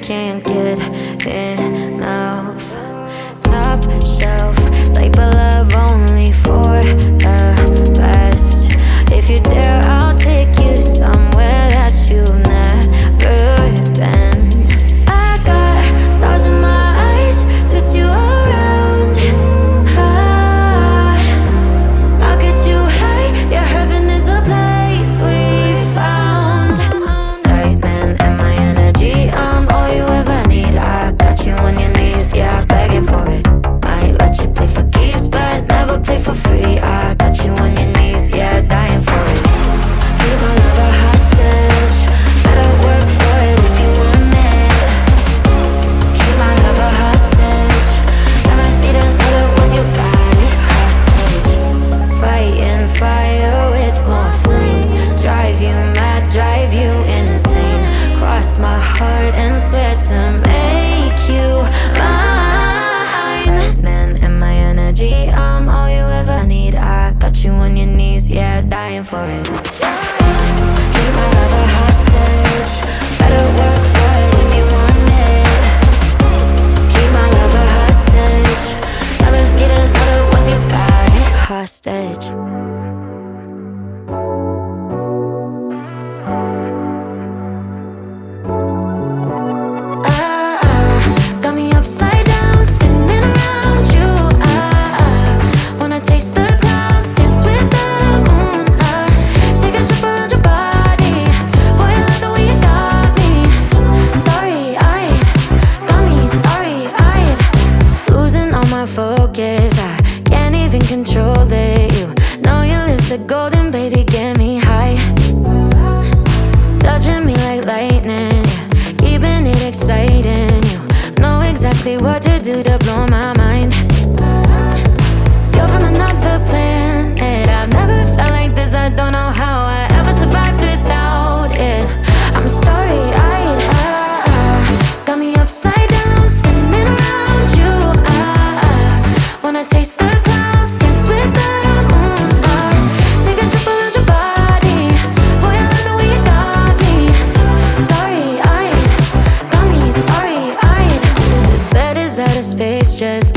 can't get enough. Top shelf type of love, only for the best. If you dare, I'll take you somewhere that you've never been. I got stars in my eyes, twist you around. I'll get you high, yeah, heaven is a place we found. Lightning in my energy, I'm all you ever need. I got you on your knees, yeah, begging for it. Might let you play for keeps, but never play for free. I got you on your knees, yeah, dying for it. Keep my love a hostage, better work for it if you want it. Keep my love a hostage, never need another once you got it hostage. Fighting fire with more flames, drive you mad, drive you insane. Cross my heart and swear to make you mine. Then in my energy, I'm all you ever need. I got you on your knees, yeah, dying for it. Keep my love a hostage, better work for it if you want it. Keep my love a hostage, never need another once you got it hostage. Got me upside down, spinning around you. Wanna taste the clouds, dance with the moon. Take a trip around your body, boy, I love the way you got me. Starry-eyed, got me starry-eyed. Losing all my focus, I can't even control it. You know your lips are golden, baby, get me high. Touching me like lightning, yeah, keeping it exciting. You know exactly what to do to blow my mind. You're from another planet, I've never felt like this. I don't know how I ever survived without it. I'm starry-eyed, got me upside down, spinning around you. Wanna taste the clouds, dance with the moon. Take a trip around your body, boy, I love the way you got me. Starry-eyed, got me starry-eyed. This bed is out of space, just